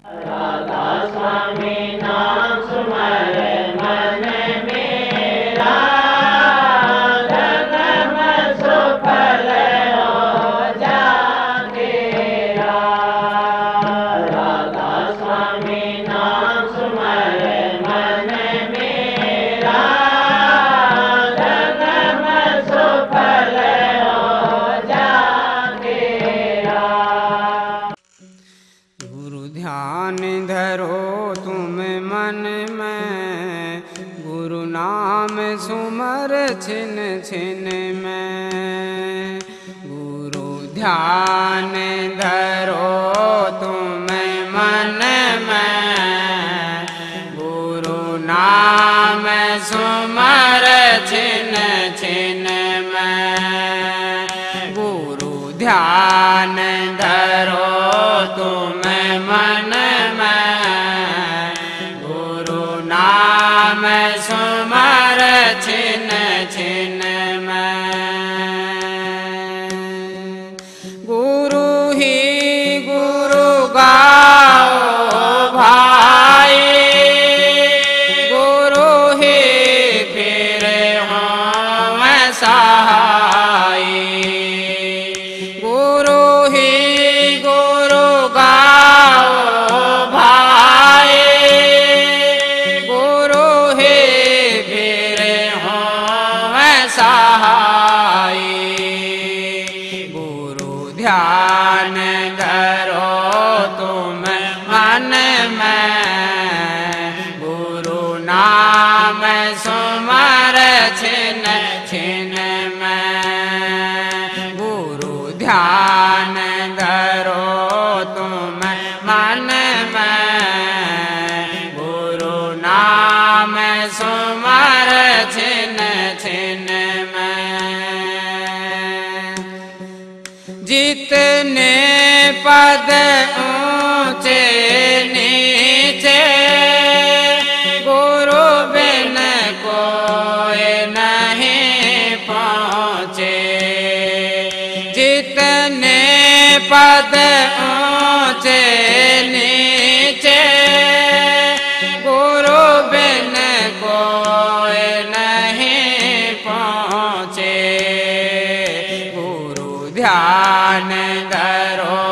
राधा स्वामी नाम सुमर मन मेरा, जन्म सुफल हो जाएगा। राधा स्वामी नाम सुमर मन मेरा, जन्म सुफल हो जाएगा। गुरु ध्यान धरो तुम मन में, गुरु नाम सुमर छिन छिन में। गुरु ध्यान धरो तुम मन में, गुरु नाम सुमर छिन छिन में। गुरु ध्यान धरो तुम मन में, गुरु नाम सुमर छिन छिन में। गुरु ही गुरु गाओ भाई, गुरु ही फिर हों सहाय। गुरु ही गुरु गाओ भाई, गुरु ही फिर हों सहाय। गुरु ध्यान धरो तुम मन में, गुरु नाम सुमर छिन छिन में। गुरु ध्यान धरो तुम मन में, गुरु नाम सुमर छिन छिन में। जितने पद ऊंचे नीचे, गुरु बिन कोई नहीं पहुँचे। जितने पद ऊंचे नीचे, गुरु बिन कोई नहीं पहुँचे। गुरु ध्यान धरो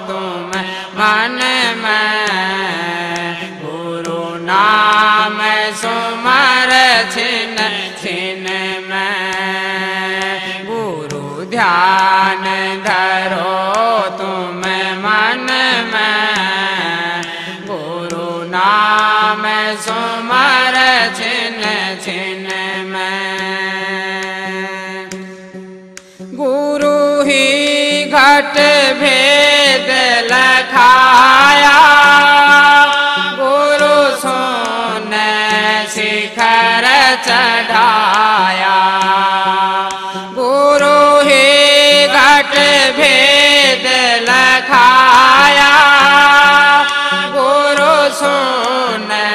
तुम मन में, गुरु नाम सुमर छिन छिन में। गुरु ध्यान धरो तुम मन में, गुरु नाम सुमर छिन छिन में। गुरु ही घट भेद लखाया, गुरु सोने शिखर चढ़ाया। गुरु ही घट भेद लखाया, गुरु सोने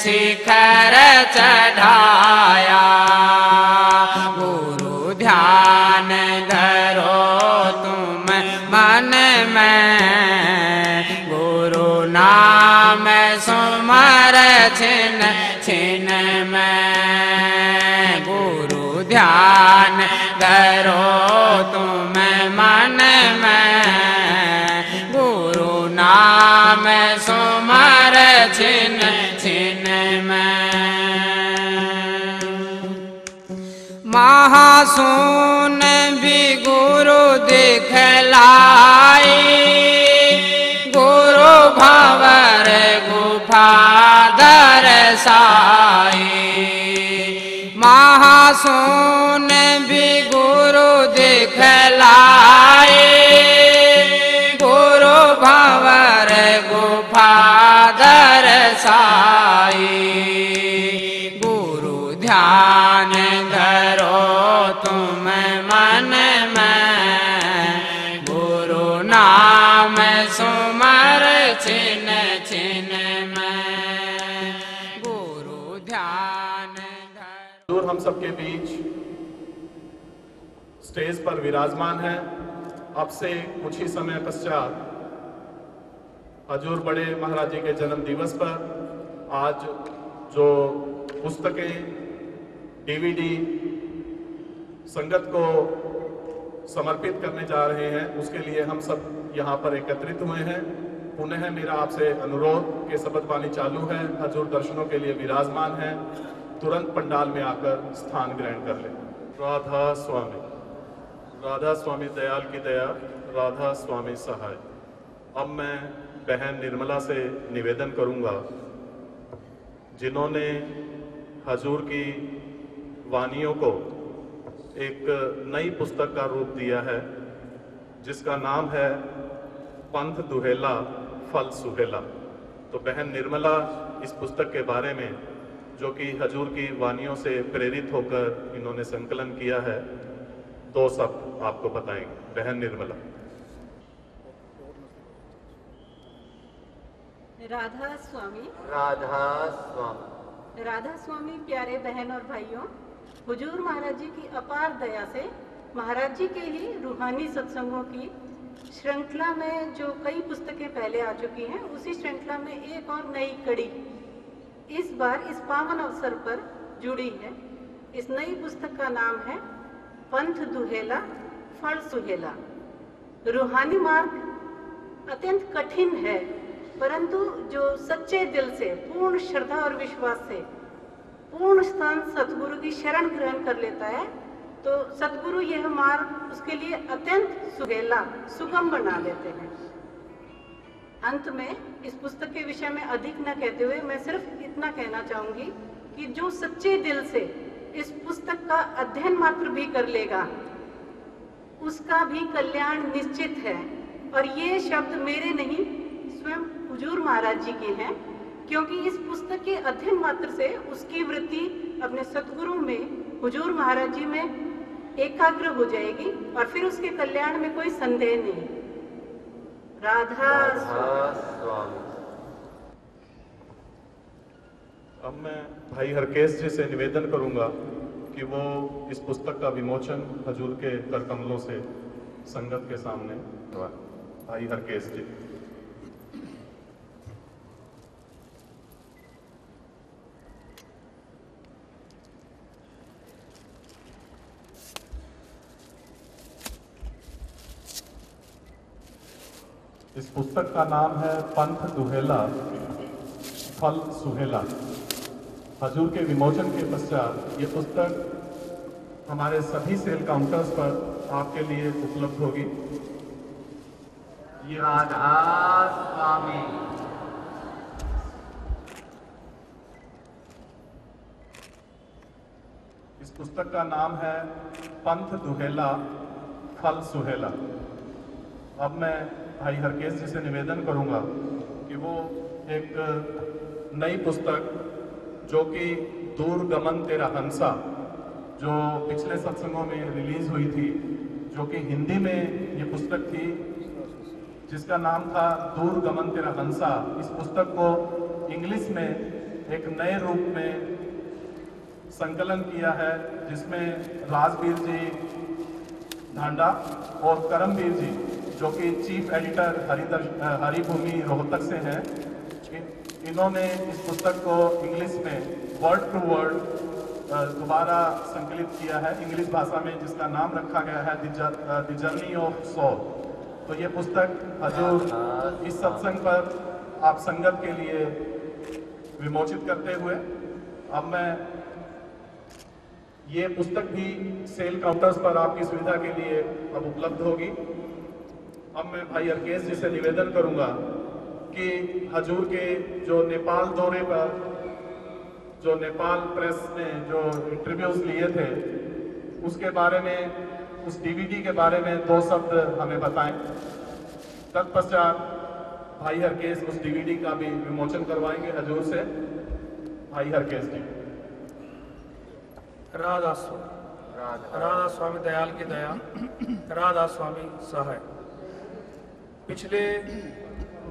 शिखर चढ़ाया। गुरु ध्यान धरो तुम मन में, गुरु नाम सुमर छिन छिन में। गुरु ध्यान धरो तुम मन में, गुरु नाम सुमर छिन छिन में। महासून भी गुरु दिखलाई, गुरु भंवर गुफा दरसाई। महासून भी गुरु दिखलाई, गुरु भंवर गुफा दरसाई। गुरु ध्यान धरो तुम मन में, गुरु नाम सुमर छिन छिन में। गुरु ध्यान दूर हम सबके बीच स्टेज पर विराजमान है। अब से कुछ ही समय पश्चात हजूर बड़े महाराज जी के जन्म दिवस पर आज जो पुस्तकें डीवीडी संगत को समर्पित करने जा रहे हैं, उसके लिए हम सब यहाँ पर एकत्रित हुए हैं। पुनः मेरा आपसे अनुरोध कि शब्द वाणी चालू है, हजूर दर्शनों के लिए विराजमान है, तुरंत पंडाल में आकर स्थान ग्रहण कर लें। राधा स्वामी दयाल की दया, राधा स्वामी सहाय। अब मैं बहन निर्मला से निवेदन करूंगा, जिन्होंने हजूर की वानियों को एक नई पुस्तक का रूप दिया है, जिसका नाम है पंथ दुहेला फल सुहेला। तो बहन निर्मला इस पुस्तक के बारे में, जो कि हजूर की वानियों से प्रेरित होकर इन्होंने संकलन किया है, दो शब्द आपको बताएंगे। बहन निर्मला। राधा स्वामी। राधा स्वामी। राधा स्वामी। प्यारे बहन और भाइयों, हुजूर महाराज जी की अपार दया से महाराज जी के ही रूहानी सत्संगों की श्रृंखला में जो कई पुस्तकें पहले आ चुकी हैं, उसी श्रृंखला में एक और नई कड़ी इस बार इस पावन अवसर पर जुड़ी है। इस नई पुस्तक का नाम है पंथ दुहेला फल सुहेला। रूहानी मार्ग अत्यंत कठिन है, परंतु जो सच्चे दिल से, पूर्ण श्रद्धा और विश्वास से पूर्ण स्थान सतगुरु की शरण ग्रहण कर लेता है, तो सतगुरु यह मार्ग उसके लिए अत्यंत सुहेला, सुगम बना देते हैं। अंत में इस पुस्तक के विषय में अधिक न कहते हुए मैं सिर्फ इतना कहना चाहूंगी कि जो सच्चे दिल से इस पुस्तक का अध्ययन मात्र भी कर लेगा, उसका भी कल्याण निश्चित है। और ये शब्द मेरे नहीं, स्वयं हुजूर महाराज जी के हैं, क्योंकि इस पुस्तक के अध्ययन मात्र से उसकी वृत्ति अपने सतगुरु में, हुजूर महाराज जी में एकाग्र हो जाएगी और फिर उसके कल्याण में कोई संदेह नहीं। राधा स्वामी। अब मैं भाई हरकेश जी से निवेदन करूंगा कि वो इस पुस्तक का विमोचन हजूर के कर कमलों से संगत के सामने। भाई हरकेश जी। इस पुस्तक का नाम है पंथ दुहेला फल सुहेला। हजूर के विमोचन के पश्चात ये पुस्तक हमारे सभी सेल काउंटर्स पर आपके लिए उपलब्ध होगी। ये राधा स्वामी। इस पुस्तक का नाम है पंथ दुहेला फल सुहेला। अब मैं भाई हरकेश जी से निवेदन करूंगा कि वो एक नई पुस्तक, जो कि दूर गमन तेरा हंसा, जो पिछले सत्संगों में रिलीज हुई थी, जो कि हिंदी में ये पुस्तक थी, जिसका नाम था दूर गमन तेरा हंसा। इस पुस्तक को इंग्लिश में एक नए रूप में संकलन किया है, जिसमें राजवीर जी ढांडा और करमवीर जी, जो कि चीफ एडिटर हरिभूमि रोहतक से हैं, इन्होंने इस पुस्तक को इंग्लिश में वर्ड टू वर्ड दोबारा संकलित किया है इंग्लिश भाषा में, जिसका नाम रखा गया है द जर्नी ऑफ सोल। तो ये पुस्तक हजूर इस सत्संग पर आप संगत के लिए विमोचित करते हुए, अब मैं ये पुस्तक भी सेल काउंटर्स पर आपकी सुविधा के लिए अब उपलब्ध होगी। अब मैं भाई हरकेश जी से निवेदन करूंगा कि हजूर के जो नेपाल दौरे पर, जो नेपाल प्रेस ने जो इंटरव्यूज लिए थे, उसके बारे में, उस डीवीडी के बारे में दो शब्द हमें बताएं। तत्पश्चात भाई हरकेश उस डीवीडी का भी विमोचन करवाएंगे हजूर से। भाई हरकेश जी। राधा स्वामी दयाल की दया, राधा स्वामी सहाय। पिछले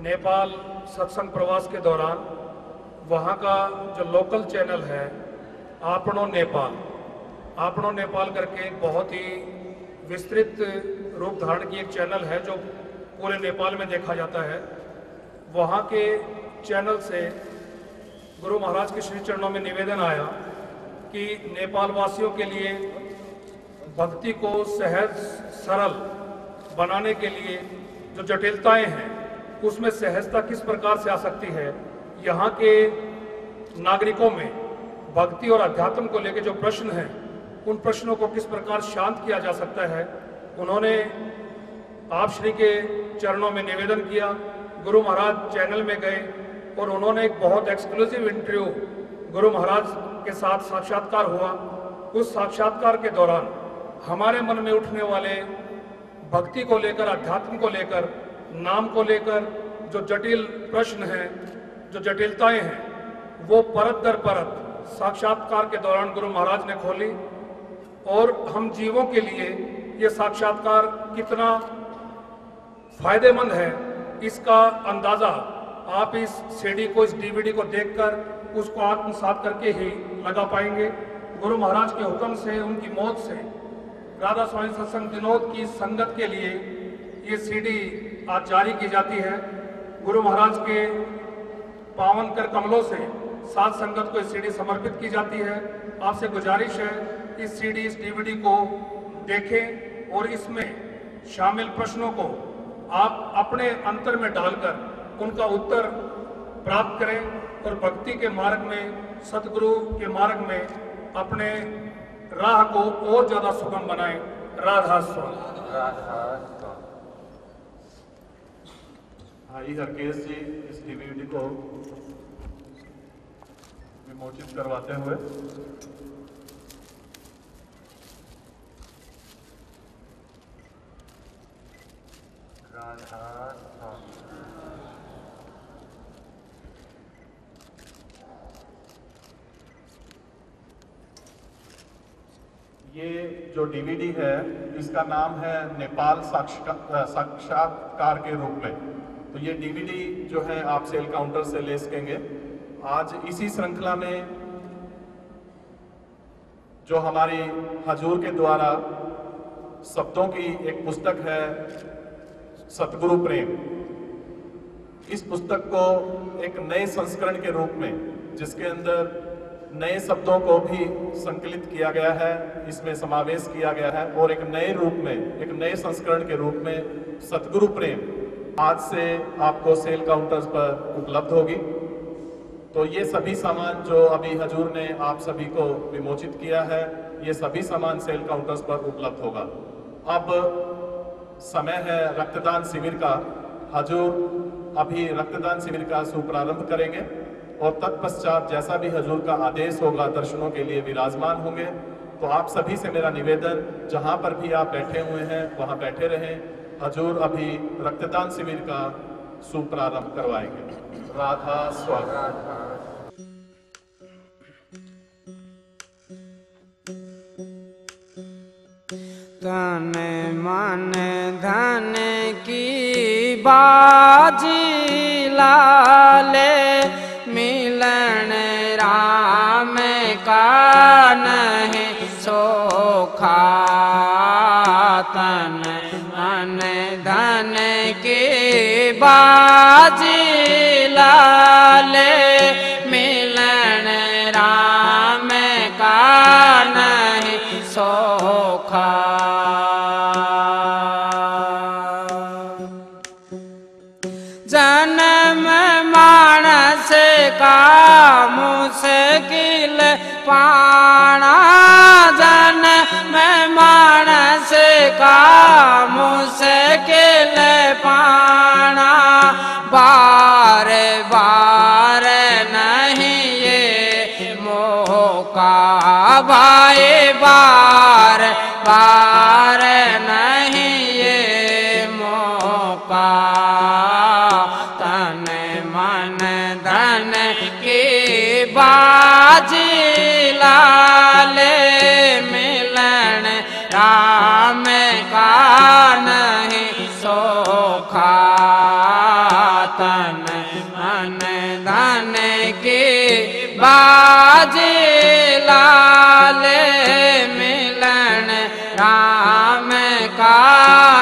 नेपाल सत्संग प्रवास के दौरान वहाँ का जो लोकल चैनल है आपनो नेपाल करके बहुत ही विस्तृत रूप धारण की एक चैनल है, जो पूरे नेपाल में देखा जाता है। वहाँ के चैनल से गुरु महाराज के श्री चरणों में निवेदन आया कि नेपाल वासियों के लिए भक्ति को सहज सरल बनाने के लिए जो जटिलताएं हैं उसमें सहजता किस प्रकार से आ सकती है। यहाँ के नागरिकों में भक्ति और अध्यात्म को लेकर जो प्रश्न हैं उन प्रश्नों को किस प्रकार शांत किया जा सकता है। उन्होंने आप श्री के चरणों में निवेदन किया, गुरु महाराज चैनल में गए और उन्होंने एक बहुत एक्सक्लूसिव इंटरव्यू गुरु महाराज के साथ साक्षात्कार हुआ। उस साक्षात्कार के दौरान हमारे मन में उठने वाले भक्ति को लेकर, अध्यात्म को लेकर, नाम को लेकर जो जटिल प्रश्न हैं, जो जटिलताएं हैं, वो परत दर परत साक्षात्कार के दौरान गुरु महाराज ने खोली। और हम जीवों के लिए ये साक्षात्कार कितना फायदेमंद है इसका अंदाजा आप इस सीडी को, इस डीवीडी को देखकर उसको आत्मसात करके ही लगा पाएंगे। गुरु महाराज के हुक्म से, उनकी मौत से राधा स्वामी सत्संग विनोद की संगत के लिए ये सीडी आज जारी की जाती है। गुरु महाराज के पावन कर कमलों से साथ संगत को ये सीडी समर्पित की जाती है। आपसे गुजारिश है इस सीडी, इस डीवीडी को देखें और इसमें शामिल प्रश्नों को आप अपने अंतर में डालकर उनका उत्तर प्राप्त करें और भक्ति के मार्ग में, सतगुरु के मार्ग में अपने राह को और ज्यादा सुगम बनाएं। राधा स्वामी। राधा स्वामी। भाई हरकेश जी इस डीवीडी को विमोचित करवाते हुए राधा स्वामी। ये जो डीवीडी है इसका नाम है नेपाल साक्षात्कार के रूप में। तो ये डीवीडी जो है आप सेल काउंटर से ले सकेंगे। आज इसी श्रृंखला में जो हमारी हजूर के द्वारा शब्दों की एक पुस्तक है सतगुरु प्रेम, इस पुस्तक को एक नए संस्करण के रूप में, जिसके अंदर नए शब्दों को भी संकलित किया गया है, इसमें समावेश किया गया है और एक नए रूप में, एक नए संस्करण के रूप में सतगुरु प्रेम आज से आपको सेल काउंटर्स पर उपलब्ध होगी। तो ये सभी सामान जो अभी हजूर ने आप सभी को विमोचित किया है, ये सभी सामान सेल काउंटर्स पर उपलब्ध होगा। अब समय है रक्तदान शिविर का। हजूर अभी रक्तदान शिविर का शुभारंभ करेंगे और तत्पश्चात जैसा भी हजूर का आदेश होगा दर्शनों के लिए विराजमान होंगे। तो आप सभी से मेरा निवेदन, जहां पर भी आप बैठे हुए हैं वहां बैठे रहें। हजूर अभी रक्तदान शिविर का शुभारंभ करवाएंगे। राधा स्वामी। तन मन धन की बाजी लाले, मिलन राम का नहीं सोखा। तन मन धन की बाजी लाले, मिलन राम का नहीं सोखा। जन्म मानस का मुश्किल पाना, जन्म मानस का मुश्किल पाना। बार बार नहीं ये मौका भाई, बार बार नहीं ये मौका। तन मन धन की बाजी लाले, मिलन राम का नहीं सोखा। तन मन धन की बाजी लाले, मिलन राम का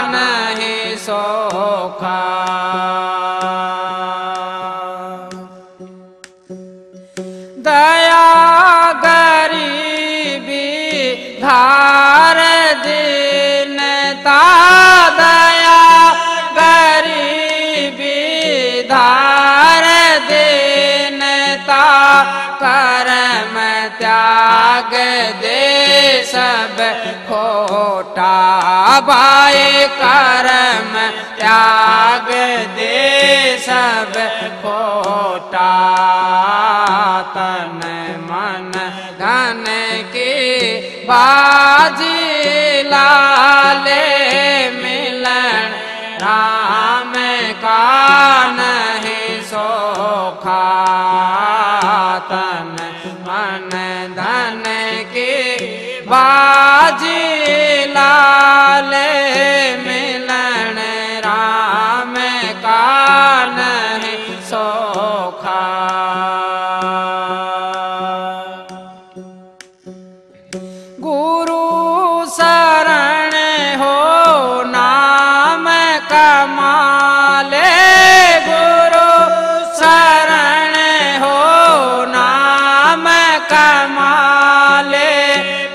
नहीं सोखा। दया गरीबी धार दीनता दया गरीबी धार दीनता कर्म त्याग दे सब खोटा भाई कर्म त्याग दे सब खोटा तन मन धन की बाजी लाले मिलन राम का नहीं सोखा तन मन धन की बाजी लाले मिलन राम का नहीं सोखा गुरु शरण हो नाम कमाले गुरु शरण हो नाम कमाले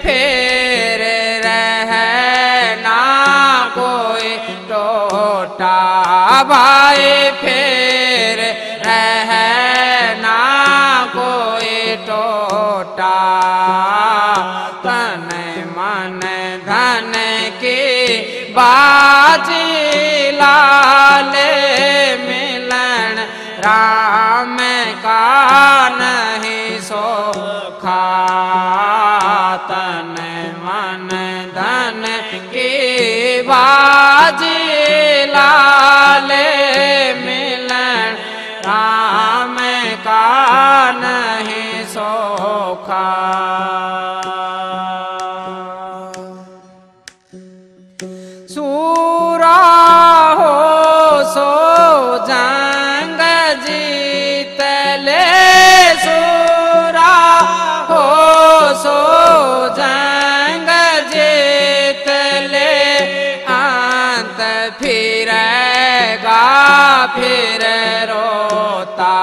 फिर रहना कोई टोटा भाई फिर रहना कोई टोटा तन मन धन की बाजी लाले मिलन राम का नहीं सोखा तन मन धन की बाजी लाले मिलन राम का नहीं सोखा सूरा हो सो जंग जीत ले सूरा हो सो जंग जीत ले अंत फिरेगा फिर रोता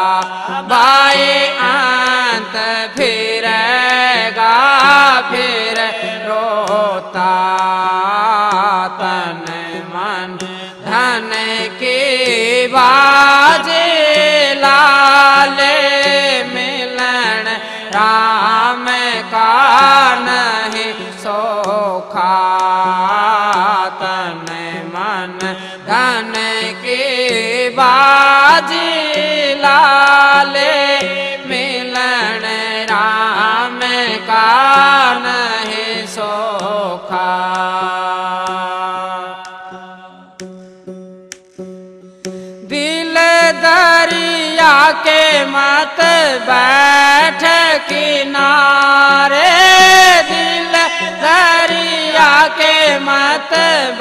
भाई अंत फिरेगा फिर रोता तन मन धन की बाजी लाले मिलन राम का नहीं सोखा तन मन धन की बाजी लाले मिलन राम का नहीं सोखा दिल दरिया के मत बैठ किनारे दिल दरिया के मत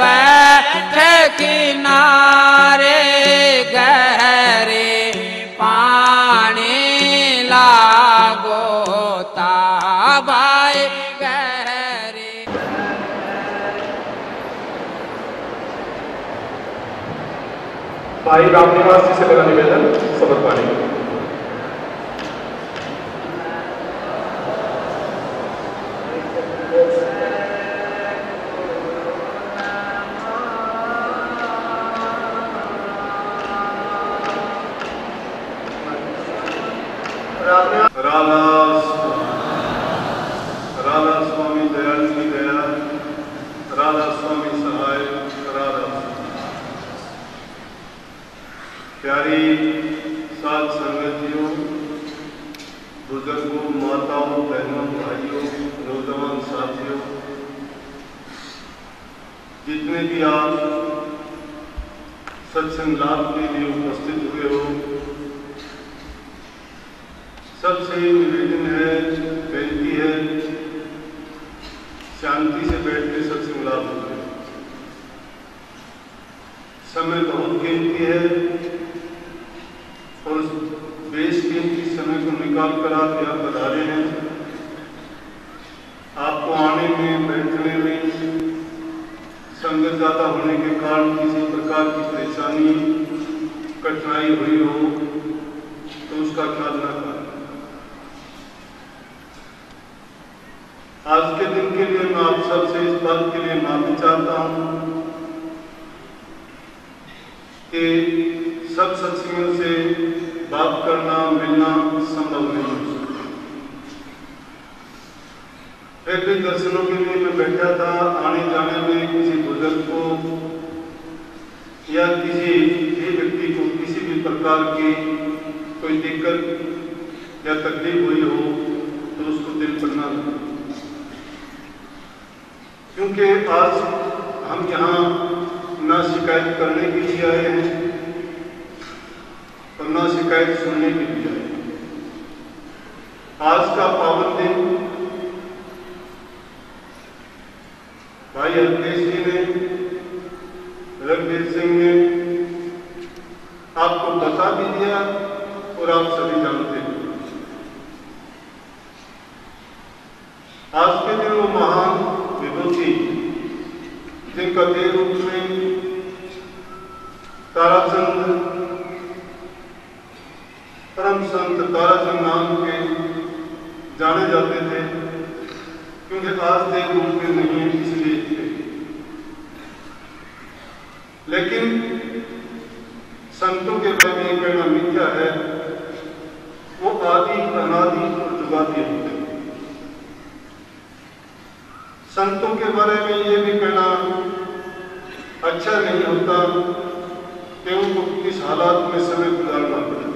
बैठ किनारे गहरे पानी लागोता भाई गहरे भाई रामनिवास जी से मेरा निवेदन शपथ पानी। राधा स्वामी दयाल की दया, राधा स्वामी सहाय, राधा प्यारी साथ संगतियों, बुजुर्गों, माताओं, बहनों, भाइयों, नौजवान साथियों, जितने भी आप सत्संग लाभ के लिए उपस्थित हुए हो, सबसे निवेदन है, बेनती है, शांति से बैठ के सत्संग लाभ करें। समय बहुत कीमती है और बेशकीमती समय को निकाल कर आप यहाँ पधारे हैं। आपको आने में, बैठने में संगत ज्यादा होने के कारण किसी प्रकार की परेशानी, कठिनाई हुई हो तो उसका ख्याल न करें। आज के दिन के लिए मैं आप सबसे इस बात के लिए माफी चाहता हूँ कि सब सत्संगों से बात करना मिलना संभव नहीं हो सकता। फिर भी दर्शनों के लिए मैं बैठा था। आने जाने में किसी बुजुर्ग को या किसी भी व्यक्ति को किसी भी प्रकार की कोई दिक्कत या तकलीफ हुई हो तो उसको दिल पर ना लगे, क्योंकि आज हम यहाँ ना शिकायत करने के लिए आए हैं और ना शिकायत सुनने के लिए आए हैं। आज का पावन दिन भाई हरकेश जी ने, रघुवीर सिंह ने आपको बता भी दिया और आप सभी जानते हैं। आज के दिन वो महान विभूति जिनका देह रूप में ताराचंद परम संत ताराचंद नाम के जाने जाते थे, क्योंकि आज देह रूप में नहीं है इसलिए थे। लेकिन संतों के बारे में कहना मिथ्या है, वो आदि अनादि और जुगादी होते हैं। संतों के बारे में ये भी कहना अच्छा नहीं होता कि उनको किस हालात में समय गुजारना पड़े।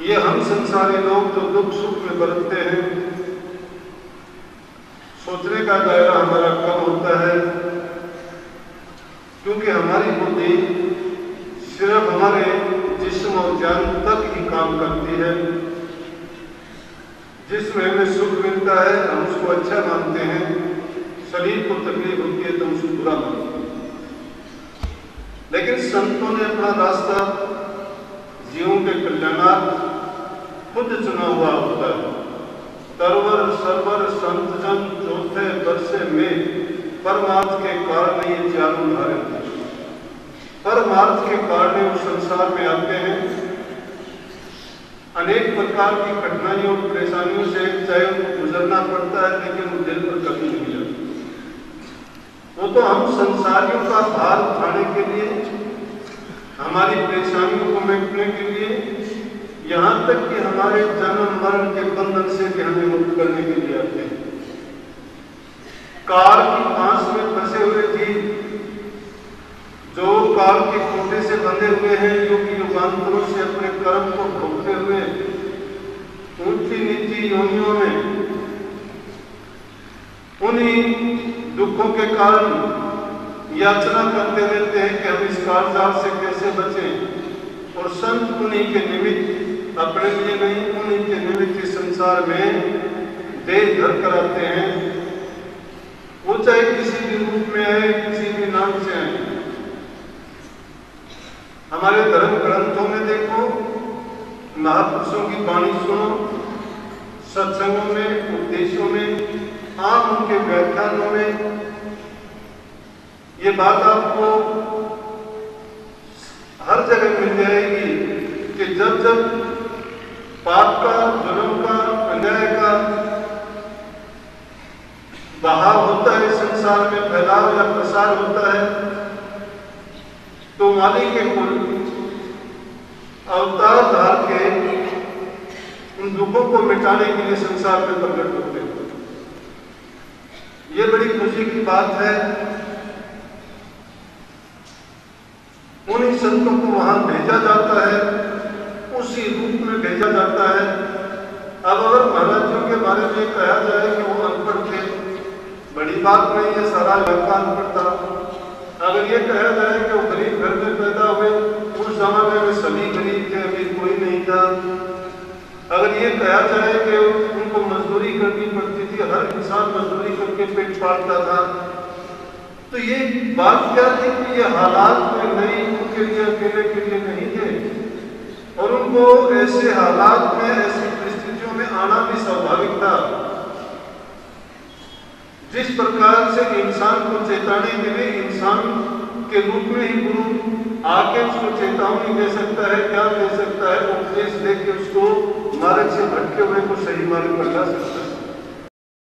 ये हम संसारी लोग जो दुख सुख में बरतते हैं, सोचने का दायरा हमारा कम होता है, क्योंकि हमारी बुद्धि सिर्फ हमारे जिस्म और जान तक ही काम करती है। जिसमें हमें सुख मिलता है हम उसको अच्छा मानते हैं, शरीर को तकलीफ होती है तो उसको बुरा मानते हैं। लेकिन संतों ने अपना रास्ता जीवों के कल्याणार्थ खुद चुना हुआ होता है। तरवर सरवर संत जन चौथे वर्षे में परमार्थ के कारण ये चारों धारे थे। परमार्थ के कारण उस संसार में आते हैं। अनेक प्रकार की कठिनाइयों और परेशानियों से चाहे उनको गुजरना पड़ता है, लेकिन वो दिल पर कभी नहीं जाता। वो तो हम संसारियों का भार उठाने के लिए, हमारी परेशानियों को मिटने के लिए, यहाँ तक कि हमारे जन्म मरण के बंधन से भी हमें मुक्त करने के लिए आते हैं। काल की फांस में फंसे हुए जीव जो काल के खूंटे से बंधे हुए हैं, योगी युगांतरों से अपने कर्म को भोगते हुए ऊंची नीची योनियों में उन्हीं दुखों के कारण याचना करते रहते हैं कि हम इस कालजाल से कैसे बचें। और संत उन्हीं के निमित्त, अपने लिए नहीं, उन्हीं के निमित्त इस संसार में देह धर कर आते हैं। वो चाहे किसी भी रूप में आए, किसी भी नाम से आए। हमारे धर्म ग्रंथों में देखो, महापुरुषों की वाणी सुनो, सत्संगों में, उपदेशों में, आम उनके व्याख्यानों में ये बात आपको हर जगह मिल जाएगी कि जब जब पाप का, जुर्म का, अन्याय का बहाव होता है, संसार में फैलाव या प्रसार होता है, तो माली के कुल अवतार धार के उन दुखों को मिटाने के लिए संसार में प्रकट होते हैं। ये बड़ी खुशी की बात है। उन्हीं संतों को वहां भेजा जाता है, उसी रूप में भेजा जाता है। अब अगर महाराज के बारे में कहा जाए कि वो अनपढ़ थे, बड़ी बात नहीं है, सारा इलाका अनपढ़ था। अगर ये कहा जाए कि वो गरीब घर में पैदा हुए, उस जमाने में सभी गरीब थे, अमीर कोई नहीं था। अगर ये कहा जाए कि उनको मजदूरी करनी पड़ती थी, हर इंसान मजदूरी करके पेट पालता था, तो ये बात क्या थी कि ये हालात में नहीं, उनके लिए अकेले के लिए नहीं थे। और उनको ऐसे हालात में, ऐसी परिस्थितियों में आना भी स्वाभाविक था। जिस प्रकार से इंसान को चेताने के लिए इंसान के रूप में ही गुरु आके उसको चेतावनी दे सकता है, क्या दे सकता है, उपदेश दे के उसको मार्ग से भटके हुए को सही मार्ग पर ला सकता है।